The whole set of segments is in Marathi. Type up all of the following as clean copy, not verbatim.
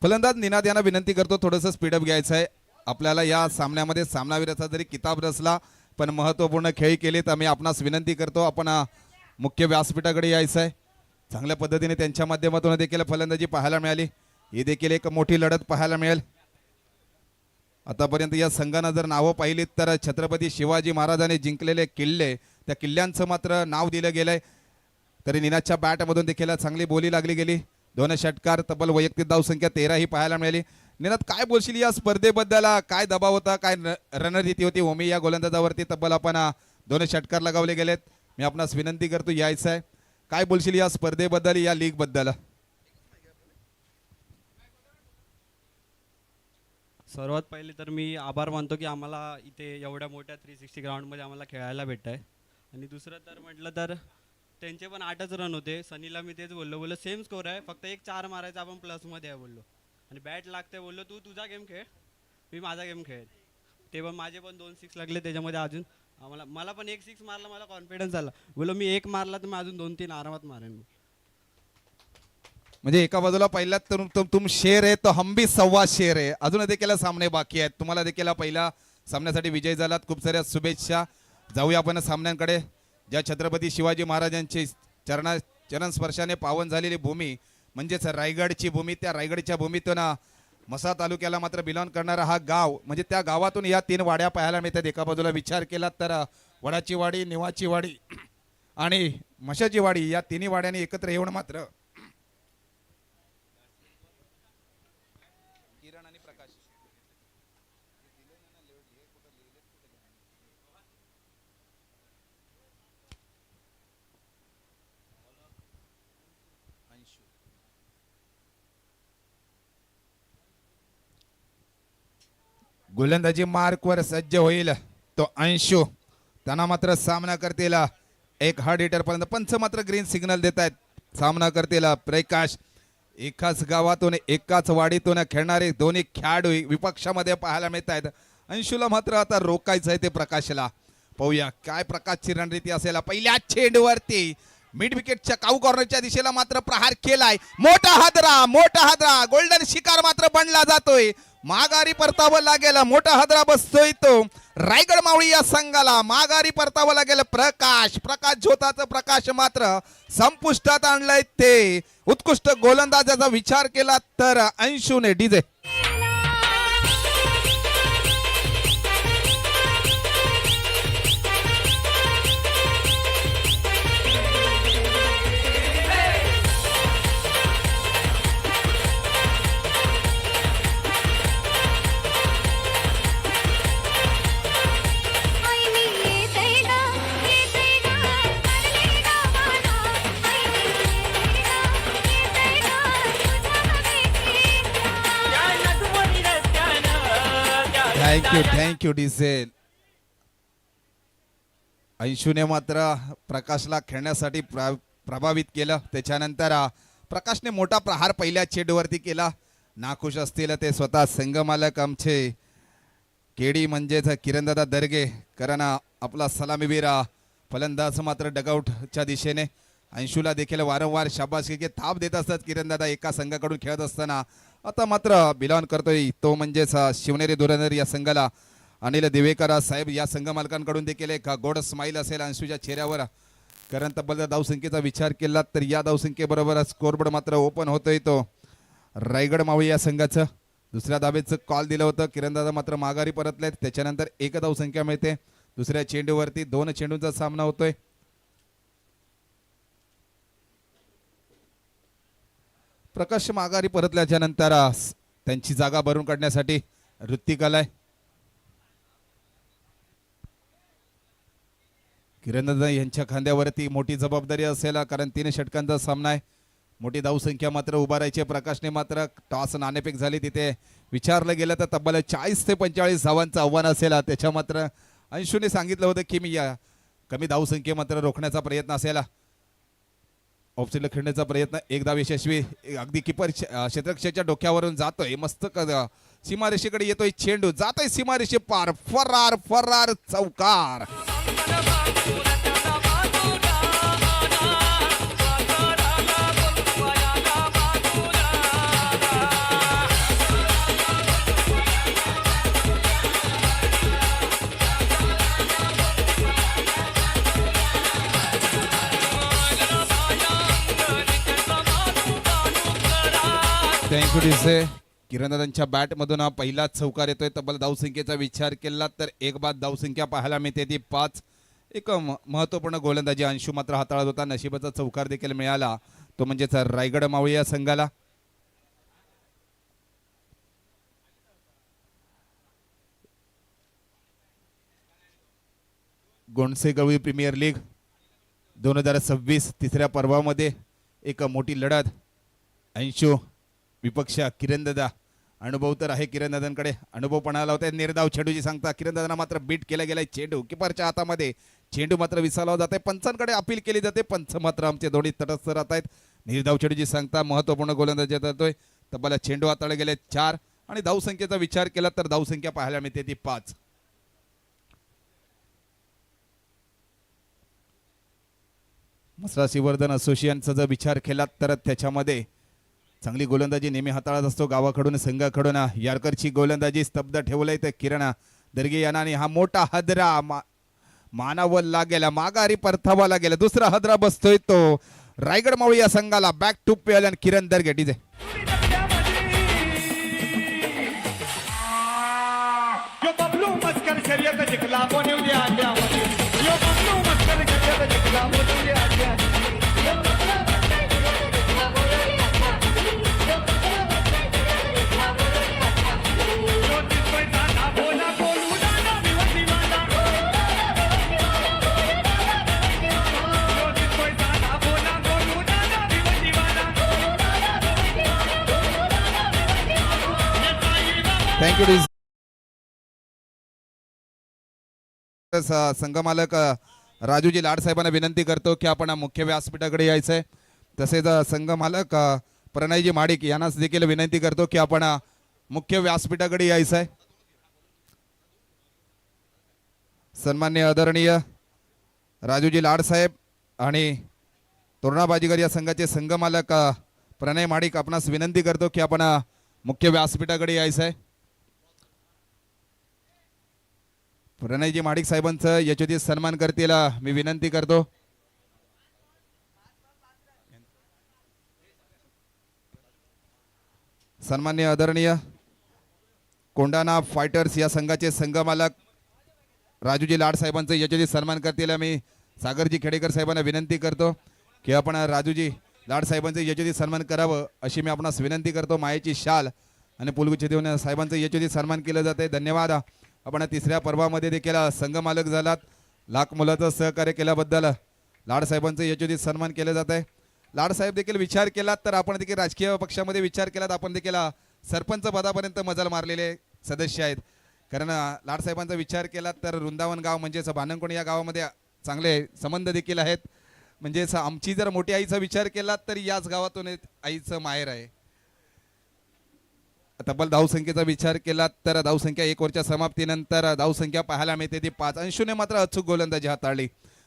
फलंदाज निनाद यांना विनंती करतो थोडंसं स्पीडअप घ्यायचं आहे आपल्याला या सामन्यामध्ये सामनावीराचा जरी किताब रचला पण महत्त्वपूर्ण खेळी केली तर मी आपणास विनंती करतो आपण मुख्य व्यासपीठाकडे यायचं आहे। चांगल्या पद्धतीने त्यांच्या माध्यमातून देखील फलंदाजी पाहायला मिळाली, ही देखील एक मोठी लढत पाहायला मिळेल। आतापर्यंत या संघानं जर नावं पाहिलीत तर छत्रपती शिवाजी महाराजांनी जिंकलेले किल्ले त्या किल्ल्यांचं मात्र नाव दिलं गेलंय। तरी निनादच्या बॅटमधून देखील चांगली बोली लागली गेली, 2 षटकार, तब्बल वैयक्तिक धावसंख्या 13 ही पाहायला मिळाली। निनाद काय बोलशील या स्पर्धेबद्दल, काय दबाव होता, काय रणनीती होती ओमी या गोलंदाजावरती? तब्बल आपण 2 षटकार लगावले गेलेत, मी आपणास विनंती करतो यायचं आहे, काय बोलशील या स्पर्धेबद्दल या लीग बद्दल? सर्वात पहिले तर मी आभार मानतो की आम्हाला इथे एवढ्या मोठ्या 360 ग्राउंडमध्ये आम्हाला खेळायला भेटत आहे। आणि दुसरं तर म्हटलं तर त्यांचे पण 8च रन होते, सनीला मी तेच बोललो सेम स्कोर आहे, फक्त एक 4 मारायचा आपण प्लसमध्ये आहे बोललो, आणि बॅट लागते बोललो तू तुझा गेम खेळ मी माझा गेम खेळ। ते पण माझे पण 2 6 लागले, त्याच्यामध्ये अजून मला पण एक 6 मारला, मला कॉन्फिडन्स आला, बोललो मी एक मारला तर मी अजून 2-3 आरामात मारेन। म्हणजे एका बाजूला पहिला तुम शेर आहे तो हम भी सव्वा शेर आहे, अजून देखील सामने बाकी आहेत, तुम्हाला देखील पहिला सामन्यासाठी विजय झालात, खूप साऱ्या शुभेच्छा। जाऊया आपण सामन्यांकडे। ज्या छत्रपती शिवाजी महाराजांची चरण स्पर्शाने पावन झालेली भूमी म्हणजेच रायगडची भूमी, त्या रायगडच्या भूमीतून म्हसा तालुक्याला मात्र बिलॉंग करणारा हा गाव, म्हणजे त्या गावातून या 3 वाड्या पाहायला मिळतात। एका बाजूला विचार केला तर वडाची वाडी, निवाची वाडी आणि म्हशाची वाडी, या 3 वाड्यांनी एकत्र येऊन मात्र गोलंदाजी मार्कवर सज्ज होईल तो अंशु, त्यांना मात्र सामना करतील एक हार्ड हिटर पर्यंत, पंच मात्र ग्रीन सिग्नल देत आहेत, सामना करतील प्रकाश। एकाच गावातून एकाच वाडीतून खेळणारे दोन्ही खेळाडू विपक्षामध्ये पाहायला मिळत आहेत। अंशुला मात्र आता रोखायचं आहे ते प्रकाशला, पाहूया काय प्रकाशची रणनीती असेल। पहिल्या चेंडूवरती मिड विकेटच्या काऊ कॉर्नरच्या दिशेला मात्र प्रहार केलाय, मोठा हादरा गोल्डन शिकार मात्र बनला जातोय, माघारी परतावं लागेल, मोठा हादरा बसतोय तो रायगड मावळी या संघाला, माघारी परतावं लागेल। प्रकाश झोताचं प्रकाश मात्र संपुष्टात आणलंय ते उत्कृष्ट गोलंदाजाचा विचार केला तर अंशुने डीजे थँक्यू डिसेल। अंशुने मात्र प्रकाशला खेळण्यासाठी प्रभावित केलं, त्याच्यानंतर प्रकाशने मोठा प्रहार पहिल्या चेंडूवरती केला। नाखुश असतील ते स्वतः संघमालक आमचे केडी म्हणजेच किरणदादा दर्गे, कारण आपला सलामीवीर फलंदाज मात्र डगआउटच्या दिशेने अंशुला देखील वारंवार शाबासकी थाप देत असतात किरणदादा एका संघाकडून खेळत असताना। आता मात्र बिलॉन करतोय तो म्हणजेच शिवनेरी धुरंधर या संघाला अनिल दिवेकर साहेब, या संघ मालकांकडून देखील एक गोड स्माईल असेल अंशुच्या चेहऱ्यावर। कारण तब्बल धावसंख्येचा विचार केला तर या धावसंख्येबरोबर स्कोरबोर्ड मात्र ओपन होतोय तो रायगड मावळी या संघाचं। दुसऱ्या धावेचं कॉल दिलं होतं, किरणदादा मात्र माघारी परतलेत, त्याच्यानंतर 1 धावसंख्या मिळते। दुसऱ्या चेंडूवरती 2 चेंडूंचा सामना होतोय। प्रकाश माघारी परतल्याच्या नंतर त्यांची जागा भरून काढण्यासाठी ऋतिक आलाय। किरणदादा यांच्या खांद्यावरती मोठी जबाबदारी असेल, कारण 3 षटकांचा सामना आहे, मोठी धावसंख्या मात्र उभारायची। प्रकाशने मात्र टॉस नाणेफेक झाली, तिथे विचारलं गेलं तर तब्बल 40 ते 45 धावांचं आव्हान असेल। त्याच्या मात्र अंशुने सांगितलं होतं की मी या कमी धावसंख्ये मात्र रोखण्याचा प्रयत्न असेल, ऑफसाईडला खेळण्याचा प्रयत्न, एक धाव यशस्वी, अगदी किपर क्षेत्ररक्षकाच्या डोक्यावरून जातोय, मस्त सीमारेषेकडे येतोय चेंडू, जातोय सीमारेषे पार, फरार चौकार। थँक्यू डिसे. किरणदादांच्या बॅटमधून हा पहिला चौकार येतोय. तब्बल धावसंख्येचा विचार केला तर एक बाद धावसंख्या पाहायला मिळते ती 5. एक महत्त्वपूर्ण गोलंदाजी अंशू मात्र हाताळत होता. नशिबाचा चौकार देखील मिळाला, तो म्हणजेच रायगड मावळी या संघाला. गोंडसे गवळी प्रीमियर लीग 2026 तिसऱ्या पर्वामध्ये एक मोठी लढत. अंशू विपक्ष किरणदादा. अनुभव तर आहे किरणदादांकडे, अनुभव पण आला होता. निर्धाव चेंडूची सांगता किरणदादांना मात्र बीट केला गेलाय. चेंडू किपरच्या हातामध्ये, चेंडू मात्र विसावला जाते. पंचांकडे अपील केली जाते. पंच मात्र आमचे दोन्ही तटस्थ राहत आहेत. निर्धाव चेंडूची सांगता महत्त्वपूर्ण गोलंदाजी जातोय. तब्बल चेंडू हाताळले गेले 4 आणि धावसंख्येचा विचार केला तर धावसंख्या पाहायला मिळते ती 5. मसरा सिवर्धन असोसिएशनचा जर विचार केला तर त्याच्यामध्ये चांगली गोलंदाजी नेहमी हाताळत असतो गावाकडून संघाकडून. यारकरची गोलंदाजी स्तब्ध ठेवलंय तर किरण दर्गे यांना आणि हा मोठा हदरा मानावर लागेला, माघारी परतावा लागेला. दुसरा हदरा बसतोय तो रायगड मावळी या संघाला. बॅक टू पेल आणि किरण दर्गे डीजे. यो बबलू मस्कर शर्यत जिंकला बोनिवली आल्यामध्ये. यो बबलू मस्कर शर्यत जिंकला बोनिवली आल्यामध्ये. थँक्यू. संघमालक राजूजी लाड साहेबांना विनंती करतो की आपण मुख्य व्यासपीठाकडे यायचंय. तसेच संघमालक प्रणयजी माडिक यांनाच देखील विनंती करतो की आपण मुख्य व्यासपीठाकडे यायचंय. सन्माननीय आदरणीय राजूजी लाड साहेब आणि तोरणा बाजीगर या संघाचे संघमालक प्रणय माडिक आपणास विनंती करतो की आपण मुख्य व्यासपीठाकडे यायचंय. प्रणयजी माडिक साहेबांचं यशोचित सन्मान करतील मी विनंती करतो. सन्माननीय आदरणीय कोंडाणा फायटर्स या संघाचे संघमालक राजूजी लाड साहेबांचं यशोचित सन्मान करतील मी सागरजी खेडेकर साहेबांना विनंती करतो की आपण राजूजी लाड साहेबांचं यशोचित सन्मान करावं अशी मी आपणास विनंती करतो. मायेची शाल आणि पुलगुच्छ देऊन साहेबांचं यशोचित सन्मान केलं जाते. धन्यवाद. आपण तिसऱ्या पर्वामध्ये देखील संघमालक झालात. लाख मुलाचं सहकार्य केल्याबद्दल लाड साहेबांचं यशोचित सन्मान केलं जात आहे. लाड साहेब देखील विचार केलात तर आपण देखील राजकीय पक्षामध्ये विचार केलात आपण देखील सरपंच पदापर्यंत मजल मारलेले सदस्य आहेत. कारण लाड साहेबांचा विचार केला तर वृंदावन गाव म्हणजेच बानंकोण या गावामध्ये चांगले संबंध देखील आहेत. म्हणजेच आमची जर मोठी आईचा विचार केला तर याच गावातून आईचं माहेर आहे. तब्बल धावसंख्येचा विचार केला तर धावसंख्या 1 ओव्हरच्या समाप्तीनंतर धावसंख्या पाहायला मिळते ती 5. अंशूने मात्र अचूक गोलंदाजी हाताळली.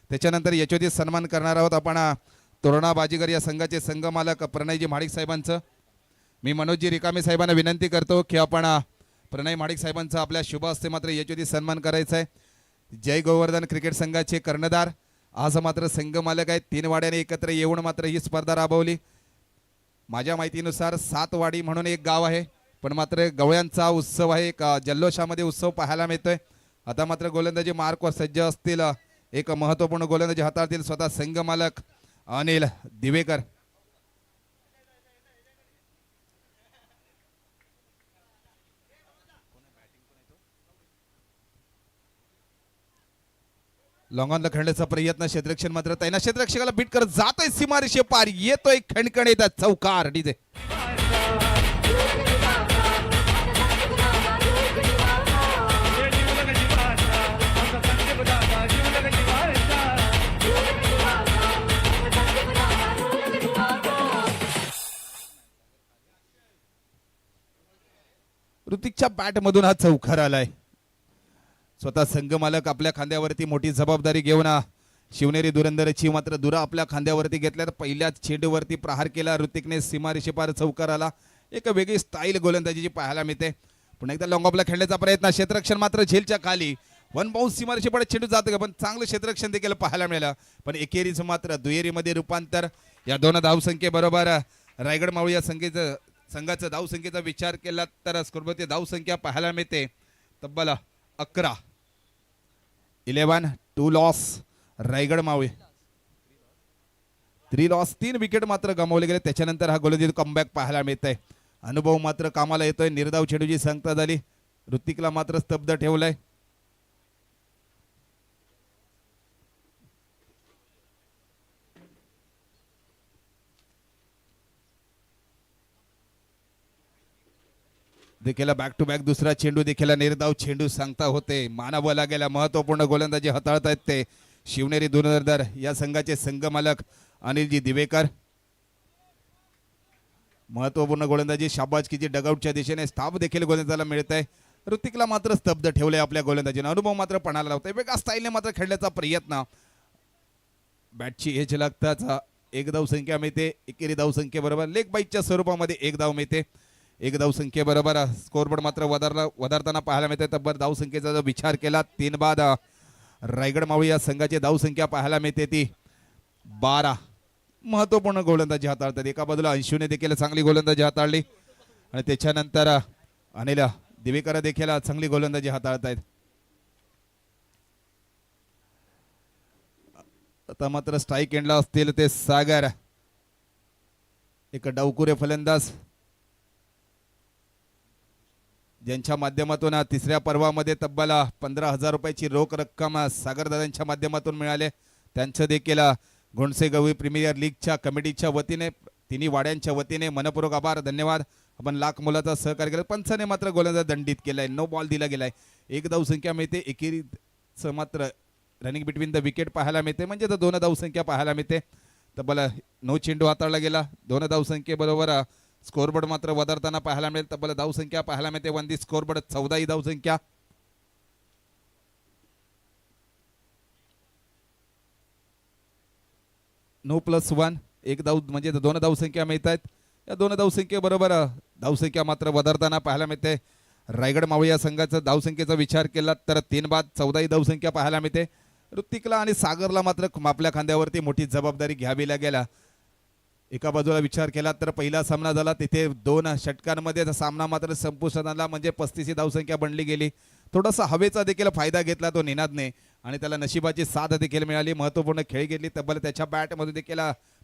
त्याच्यानंतर यशोचित सन्मान करणार आहोत आपण तोरणा बाजीगर या संघाचे संघमालक प्रणयजी माडिक साहेबांचं. मी मनोजजी रिकामे साहेबांना विनंती करतो की आपण प्रणय माडिक साहेबांचं आपल्या शुभ हस्ते मात्र यशोचित सन्मान करायचा आहे. जय गोवर्धन क्रिकेट संघाचे कर्णधार आज मात्र संघमालक आहेत. 3 वाड्याने एकत्र येऊन मात्र ही स्पर्धा राबवली. माझ्या माहितीनुसार 7 वाडी म्हणून एक गाव आहे, पण मात्र गवळ्यांचा उत्सव आहे. एक जल्लोषामध्ये उत्सव पाहायला मिळतोय. आता मात्र गोलंदाजी मार्कवर सज्ज असतील. एक महत्त्वपूर्ण गोलंदाजी हाताळतील स्वतः संघमालक अनिल दिवेकर. लॉंगॉनला खेळण्याचा प्रयत्न, क्षेत्ररक्षण मात्र तैना क्षेत्ररक्षकाला बीट करत जातोय सीमारेषे पार. येतोय खणखणीत चौकार डीजे. ऋतिकच्या बॅट मधून हा चौकार आलाय. स्वतः संघमालक आपल्या खांद्यावरती मोठी जबाबदारी घेऊन शिवनेरी दुरंदरची मात्र दुरा आपल्या खांद्यावरती घेतल्या. पहिल्याच चेंडूवरती प्रहार केला ऋतिकने. सीमारेषे पार चौकार आला. एक वेगळी स्टाईल गोलंदाजीची पाहायला मिळते. पुन्हा एकदा लॉंग ऑफला खेळण्याचा प्रयत्न. क्षेत्ररक्षण मात्र झेलच्या खाली. 1 बाउन्स सीमारेषे पार चेंडू जातो पण चांगलं क्षेत्ररक्षण देखील पाहायला मिळालं. पण एकेरीच मात्र दुहेरीमध्ये रूपांतर. या 2 धावसंख्येबरोबर रायगड मावळी या संघाचं संघाचा धावसंख्येचा विचार केला तर स्कोरवरती धावसंख्या पाहायला मिळते तब्बल 11. 11 2 लॉस रायगड मावळे 3 लॉस 3 विकेट मात्र गमावले गेले. त्याच्यानंतर हा गोलंदाजी कमबॅक पाहायला मिळत आहे. अनुभव मात्र कामाला येतोय. निर्धाव चेंडूची सांगता झाली. ऋतिकला मात्र स्तब्ध ठेवलंय. देखील बॅक टू बॅक दुसरा चेंडू देखील निर्धाव चेंडू सांगता होते. मानावं गेला महत्वपूर्ण गोलंदाजी हाताळतायत ते शिवनेरी दुर्धर या संघाचे संघ मालक अनिलजी दिवेकर. महत्वपूर्ण गोलंदाजी शाबासकीची डगआउटच्या दिशेने स्टाफ देखील गोलंदाजाला मिळत आहे. ऋतिकला मात्र स्तब्ध ठेवले आपल्या गोलंदाजीने. अनुभव मात्र पणाला लावतोय. वेगळ्या स्टाईलने मात्र खेळण्याचा प्रयत्न. बॅटची एज लागताच एक धाव संख्या मिळते. एकेरी धाव संख्येबरोबर लेग बाईटच्या स्वरूपामध्ये एक धाव मिळते. एक धाव संख्येबरोबर स्कोरबोर्ड मात्र वधारताना पाहायला मिळते. तब्बल धाव संख्येचा जर विचार केला 3 बाद रायगड मावळी या संघाची धाव संख्या पाहायला मिळते ती 12. महत्वपूर्ण गोलंदाजी हाताळतात. एका बाजूला अंशूने देखील चांगली गोलंदाजी हाताळली आणि त्याच्यानंतर अनिल दिवेकर देखील चांगली गोलंदाजी हाताळतायत. आता मात्र स्ट्राईक एंडला असतील ते सागर. एक डावकुरे फलंदाज ज्यांच्या माध्यमातून तिसऱ्या पर्वामध्ये तब्बल 15,000 रुपयाची रोख रक्कम सागरदादांच्या माध्यमातून मिळाले. त्यांचं देखील घोणसे गवळी प्रीमियर लीगच्या कमिटीच्या वतीने तिन्ही वाड्यांच्या वतीने मनपूर्वक आभार धन्यवाद. आपण लाख मोलाचा सहकार्य केला. पंचाने मात्र गोलंदाज दंडित केलाय. नो बॉल दिला गेलाय. एक धाव संख्या मिळते. एकेरीच मात्र रनिंग बिटवीन द विकेट पाहायला मिळते. म्हणजे 2 धाव संख्या पाहायला मिळते. तब्बल 9 चेंडू हाताळला गेला. 2 धाव संख्येबरोबर स्कोरबोर्ड मात्र वधारताना पाहायला मिळेल. तब्बल धाव संख्या पाहायला मिळते. वंदी स्कोरबोर्ड 14 धाव संख्या. नो +1 एक धाव म्हणजे 2 धाव संख्या मिळत आहेत. या 2 धाव संख्येबरोबर धाव संख्या मात्र वधारताना पाहायला मिळते. रायगड मावळी या संघाचा धाव संख्येचा विचार केला तर 3 बाद 14 धाव संख्या पाहायला मिळते. ऋतिकला आणि सागरला मात्र आपल्या खांद्यावरती मोठी जबाबदारी घ्यावी लागेल. एका बाजूला विचार केला तर पहिला सामना झाला तिथे 2 षटकांमध्ये सामना मात्र संपुष्टात आला. म्हणजे 35 धावसंख्या बनली गेली. थोडासा हवेचा देखील फायदा घेतला तो निनादने आणि त्याला नशिबाची साथ देखील मिळाली. महत्वपूर्ण खेळ घेतली. तब्बल त्याच्या बॅटमध्ये देखील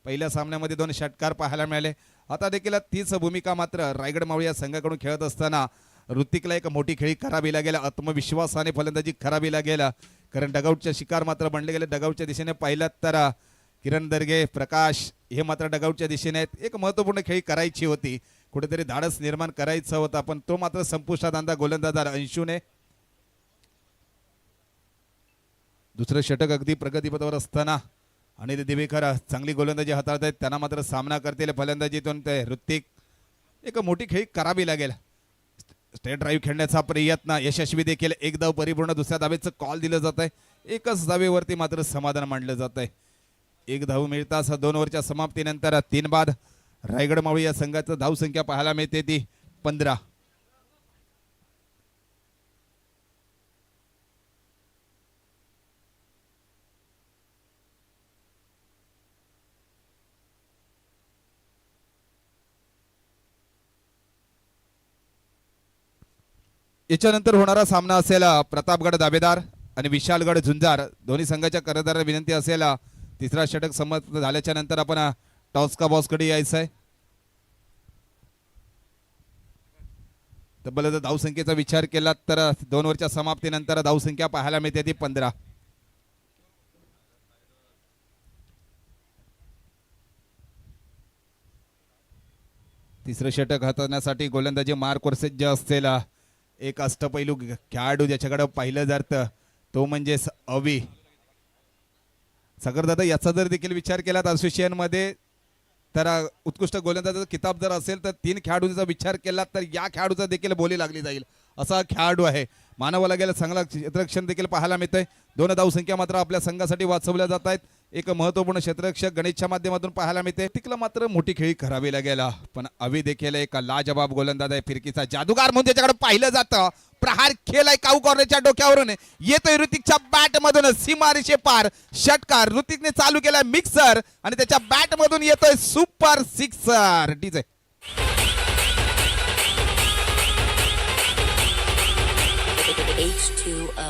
पहिल्या सामन्यामध्ये 2 षटकार पाहायला मिळाले. आता देखील तीच भूमिका मात्र रायगड मावळी या संघाकडून खेळत असताना ऋतिकला एक मोठी खेळी करावी लागेल. आत्मविश्वासाने फलंदाजी करावी लागेल. कारण डगआउटच्या शिकार मात्र बनले गेले. डगआउटच्या दिशेने पाहिलं तर किरण दर्गे प्रकाश हे मात्र डगआउटच्या दिशेने आहेत. एक महत्वपूर्ण खेळी करायची होती. कुठेतरी धाडस निर्माण करायचं होतं पण तो मात्र संपुष्टात आणला गोलंदाज अंशूने. दुसरं षटक अगदी प्रगतीपथावर असताना आणि दिवेकर चांगली गोलंदाजी हाताळत आहेत. त्यांना मात्र सामना करतील फलंदाजीतून ते ऋतिक. एक मोठी खेळी करावी लागेल. स्टेट ड्राईव्ह खेळण्याचा प्रयत्न यशस्वी देखील. एक धाव परिपूर्ण. दुसऱ्या धावेचं कॉल दिलं जात आहे. एकच धावेवरती मात्र समाधान मानलं जात आहे. एक धाव मिळताच 2 ओव्हरच्या समाप्तीनंतर 3 बाद रायगड मावळी या संघाचं धाव संख्या पाहायला मिळते ती 15. याच्यानंतर होणारा सामना असेल प्रतापगड दावेदार आणि विशालगड झुंजार. दोन्ही संघाच्या कर्णधारांना विनंती असेल तिसरा षटक समाप्त झाल्याच्या नंतर आपण टॉस का बॉसकडे यायचं आहे. तब्बल धावसंख्येचा विचार केला तर 2 ओव्हरच्या समाप्तीनंतर धावसंख्या पाहायला मिळते ती 15. तिसरं षटक हाताळण्यासाठी गोलंदाजी मार्कवर जे असलेला एक अष्टपैलू खेळाडू ज्याच्याकडे पाहिलं जातं तो म्हणजे अवी. सागरदादा याचा जर देखील विचार केला तर असोसिएशन मध्ये तर उत्कृष्ट गोलंदाजाचा किताब जर असेल तर 3 खेळाडूंचा विचार केला तर या खेळाडूचा देखील बोली लागली जाईल असा खेळाडू आहे. मानावं लागेल. चांगला क्षेत्ररक्षण देखील पाहायला मिळतंय. 2 धावसंख्या मात्र आपल्या संघासाठी वाचवल्या जात आहेत. एक महत्वपूर्ण क्षेत्ररक्षक गणेशच्या माध्यमातून पाहायला मिळते. तिकला मात्र मोठी खेळी करावी लागेल. पण अवी देखील एक लाजबाब गोलंदाज आहे. फिरकीचा जादूगार म्हणून त्याच्याकडे पाहिलं जातं. प्रहार खेळ आहे काऊ कॉर्नरच्या डोक्यावरून येतोय ऋतिकच्या बॅट मधून सीमारेषे पार षटकार. ऋतिकने चालू केलाय मिक्सर आणि त्याच्या बॅट मधून येतोय सुपर 6. DJ H2O.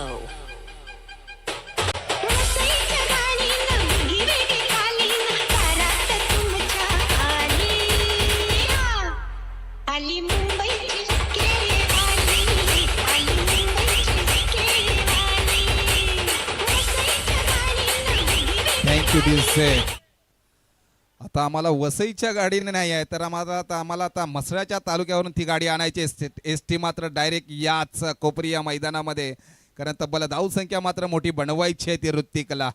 वसईच्या गाडीनं मुलगी वेगळी आली ना दारात तुमच्या आली आली मुंबईची केळीवाली आली मुंबईची केळीवाली वसईच्या गाडीनं मुलगी वेगळी थँक्यू दिलसे. आता आम्हाला वसईच्या गाडीने नाही आहे तर आम्हाला आता म्हसळ्याच्या तालुक्यावरून ती गाडी आणायची एस टी मात्र डायरेक्ट याच कोपरी या मैदानामध्ये, कारण तब्बल धावसंख्या मात्र मोठी बनवायची आहे ती ऋत्विकला.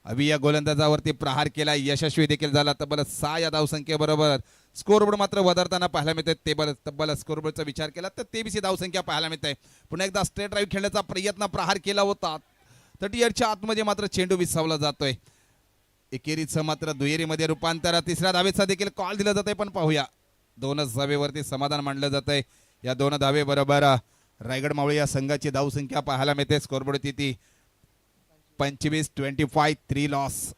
अभि या गोलंदाजावरती प्रहार केला, यशस्वी देखील झाला. तब्बल 6 या धावसंख्येबरोबर स्कोरबोर्ड मात्र वधारताना पाहायला मिळते. तब्बल स्कोरबोर्डचा विचार केला तर 23 धावसंख्या पाहायला मिळते. पुन्हा एकदा स्ट्रेट ड्राईव्ह खेळण्याचा प्रयत्न प्रहार केला होता, 30 यार्डच्या आतमध्ये मात्र चेंडू विसावला जातोय. एकेरीचं मात्र दुहेरीमध्ये रूपांतर. तिसऱ्या धावेचा देखील कॉल दिला जातोय, पण पाहूया. 2च धावेवरती समाधान मानलं जातंय. या 2 धावे बरोबर रायगड मावळी या संघाची धावसंख्या पाहायला मिळते. स्कोरबोर्ड ती 25-25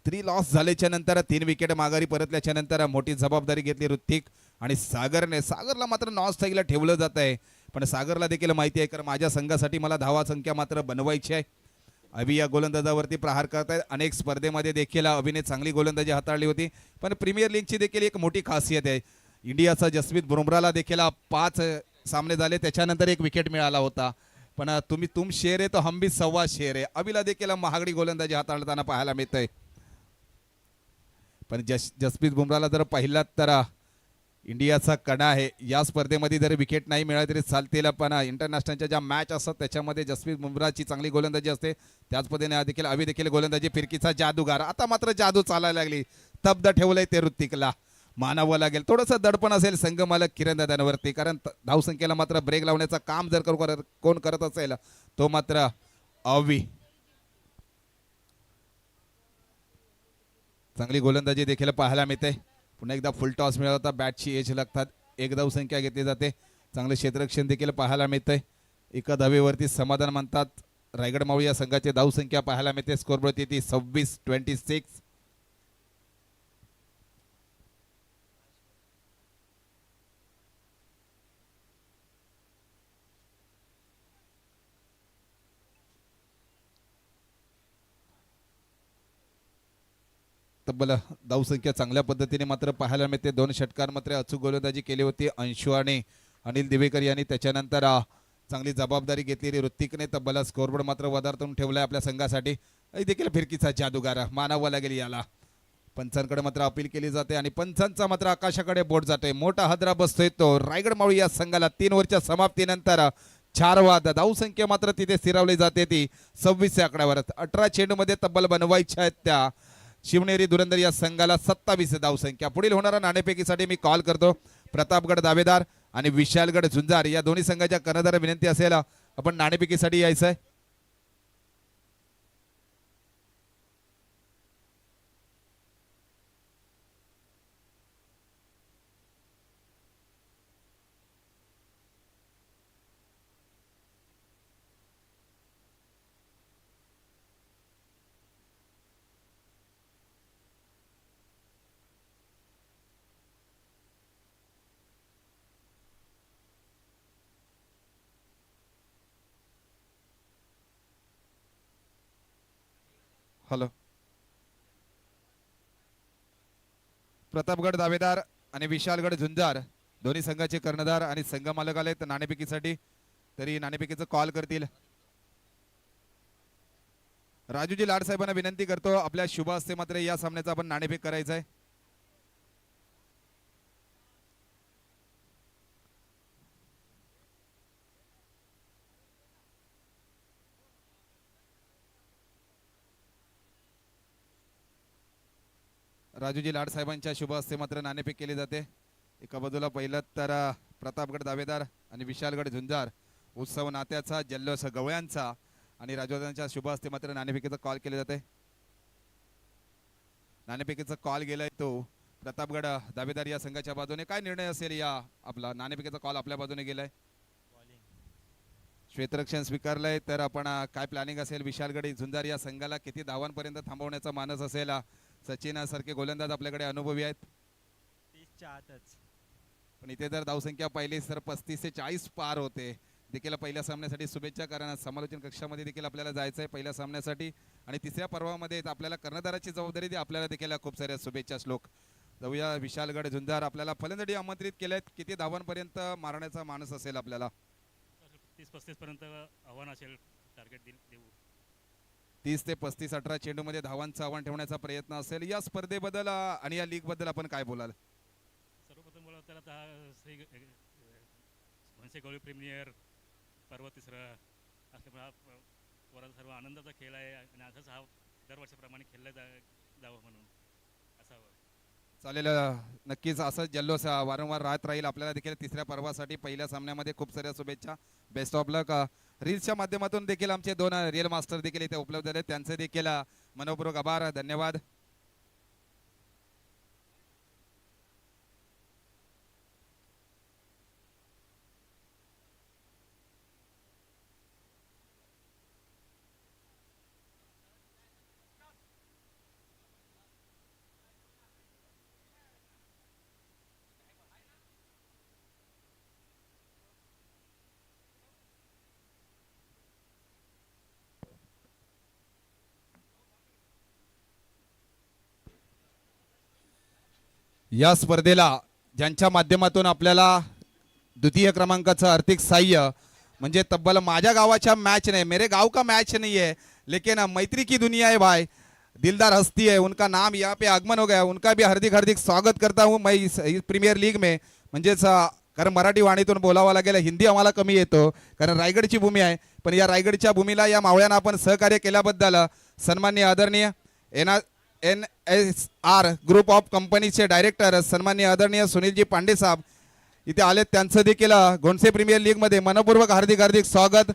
3 लॉस झाल्याच्या नंतर 3 विकेट माघारी परतल्याच्या नंतर मोठी जबाबदारी घेतली ऋत्विक आणि सागरला मात्र नॉस थॅगला ठेवलं जात आहे. पण सागरला देखील माहिती आहे, कारण माझ्या संघासाठी मला धावा संख्या मात्र बनवायची आहे. अभि या गोलंदाजावरती प्रहार करतायत. अनेक स्पर्धेमध्ये देखील अभिने चांगली गोलंदाजी हाताळली होती, पण प्रीमियर लीगची देखील एक मोठी खासियत आहे. इंडियाचा जसप्रीत बुमराहला देखील 5 सामने झाले, त्याच्यानंतर 1 विकेट मिळाला होता. पण तुम शेर आहे तो हम भी सव्वा शेर आहे. अभिला देखील महागडी गोलंदाजी हाताळताना पाहायला मिळतंय. पण जसप्रीत बुमराहला जर पाहिलात तर इंडियाचा कणा आहे. या स्पर्धेमध्ये जरी विकेट नाही मिळाली तरी चालतील, पण इंटरनॅशनलच्या ज्या मॅच असतात त्याच्यामध्ये जसप्रीत बुमराहची चांगली गोलंदाजी असते. त्याच पद्धतीने देखील अभि देखील गोलंदाजी फिरकीचा जादूगार. आता मात्र जादू चालायला लागली, तब्द ठेवलंय ते ऋत्विकला. मानावं लागेल, थोडंसं दडपण असेल संघ मालक किरण दादांवरती, कारण धावसंख्येला मात्र ब्रेक लावण्याचं काम जर कोण करत असेल तो मात्र अभि. चांगली गोलंदाजी देखील पाहायला मिळते. पुन्हा एकदा फुल टॉस मिळाला होता, बॅटची एज लागतात, 1 धावसंख्या घेतली जाते. चांगले क्षेत्ररक्षण देखील पाहायला मिळतंय. 1 धावेवरती समाधान मानतात रायगड मावळी या संघाची धावसंख्या पाहायला मिळते. स्कोरबोर्ड ती 26-26. तब्बल धावसंख्या चांगल्या पद्धतीने मात्र पाहायला मिळते. 2 षटकार मात्र अचूक गोलंदाजी केली होती अंशु आणि अनिल दिवेकर यांनी. त्याच्यानंतर चांगली जबाबदारी घेतलेली ऋत्विकने तब्बल स्कोरबोर्ड मात्र वधारतून ठेवलाय आपल्या संघासाठी. देखील फिरकीचा जादूगार मानावा लागेल याला. पंचांकडे मात्र अपील केली जाते आणि पंचांचा मात्र आकाशाकडे बोट जाते. मोठा हादरा बसतोय तो रायगड मावळी या संघाला. 3 ओव्हरच्या समाप्तीनंतर 4 बाद. धावसंख्या मात्र तिथे स्थिरावली जाते ती 26 या आकड्यावर. 18 चेंडूमध्ये तब्बल बनवायच्या आहेत त्या शिवनेरी धुरंधर या संघाला. 27 धावसंख्या. पुढील होणाऱ्या नाणेफेकीसाठी मी कॉल करतो. प्रतापगड दावेदार आणि विशालगड झुंजार या दोन्ही संघाच्या कर्णधार विनंती असेल आपण नाणेफेकीसाठी यायचंय. हॅलो, प्रतापगड दावेदार आणि विशालगड झुंजार दोन्ही संघाचे कर्णधार आणि संघ मालक आलेत नाणेफेकीसाठी. तरी नाणेफेकीचा कॉल करतील. राजूजी लाड साहेबांना विनंती करतो, आपल्या शुभ हस्ते मात्र या सामन्याचा आपण नाणेफेक करायचा आहे. राजूजी लाड साहेबांच्या शुभ हस्ते मात्र नाणेफेक केली जाते. एका बाजूला पहिलं तर प्रतापगड दावेदार आणि विशालगड झुंजार उत्सव नात्याचा जल्लोष गवळ्यांचा आणि राजवादांच्या शुभ हस्ते मात्र नाणेफेकीचा कॉल केले जाते. नाणेफेकीचा कॉल गेलाय तो प्रतापगड दावेदार या संघाच्या बाजूने. काय निर्णय असेल या आपला नाणेफेकीचा कॉल आपल्या बाजूने गेलाय. क्षेत्ररक्षण स्वीकारलंय तर आपण काय प्लॅनिंग असेल. विशालगड झुंजार या संघाला किती धावांपर्यंत थांबवण्याचा मानस असेल. सचिन सारखे गोलंदाज आपल्याकडे अनुभवी आहेत. 30च्या आतच. पण इथे जर धावसंख्या पाहिली तर 35 ते 40 पार होते. देखील पहिल्या सामन्यासाठी शुभेच्छा, कारण समालोचन कक्षामध्ये देखील आपल्याला जायचं आहे पहिल्या सामन्यासाठी. आणि तिसऱ्या पर्वामध्ये आपल्याला कर्णधाराची जबाबदारी ती आपल्याला देखील खूप साऱ्या शुभेच्छा. श्लोक जाऊया. विशालगड झुंजार आपल्याला फलंदाजी आमंत्रित केलेत. किती धावांपर्यंत मारण्याचा माणूस असेल आपल्याला? 30-35 पर्यंत आव्हान असेल, टार्गेट देऊ. 30 ते 35 18 चेंडूमध्ये धावांचं आव्हान ठेवण्याचा प्रयत्न असेल. या स्पर्धेबद्दल आणि या लीग बद्दल आपण काय बोलाल? सर्वप्रथम बोला तर आता श्री मनसे गवळी प्रीमियर पर्व तिसरं असल्यामुळे हा वराचा सर्व आनंदाचा खेळ आहे आणि असंच हा दरवर्षाप्रमाणे खेळला जावं म्हणून असावं. चालेल, नक्कीच असं जल्लोष वारंवार राहत राहील. आपल्याला देखील तिसऱ्या पर्वासाठी पहिल्या सामन्यामध्ये खूप साऱ्या शुभेच्छा. बेस्ट ऑफ लक. रील्सच्या माध्यमातून देखील आमचे 2 रिअल मास्टर देखील इथे उपलब्ध आहेत, त्यांचे देखील मनपूर्वक आभार, धन्यवाद. या स्पर्धेला ज्यांच्या माध्यमातून आपल्याला द्वितीय क्रमांकाचं आर्थिक सहाय्य म्हणजे तब्बल माझ्या गावाच्या मैच नहीं, मेरे गांव का मैच नहीं है, लेकिन मैत्री की दुनिया है भाई, दिलदार हस्ती है, उनका नाम यहाँ पे आगमन हो गया, उनका भी हार्दिक हार्दिक स्वागत करता हूँ मैं इस प्रीमियर लीग में. म्हणजेच कारण मराठी वाणीतून बोलावं लागेल, हिंदी आम्हाला कमी येतो कारण रायगडची भूमी आहे, पण या रायगडच्या भूमीला या मावळ्यांना आपण सहकार्य केल्याबद्दल सन्माननीय आदरणीय NSR ग्रुप ऑफ कंपनीचे डायरेक्टर सन्माननीय आदरणीय सुनीलजी पांडे साहेब इथे आलेत, त्यांचं देखील घोणसे प्रीमियर लीग मध्ये मनपूर्वक हार्दिक हार्दिक स्वागत.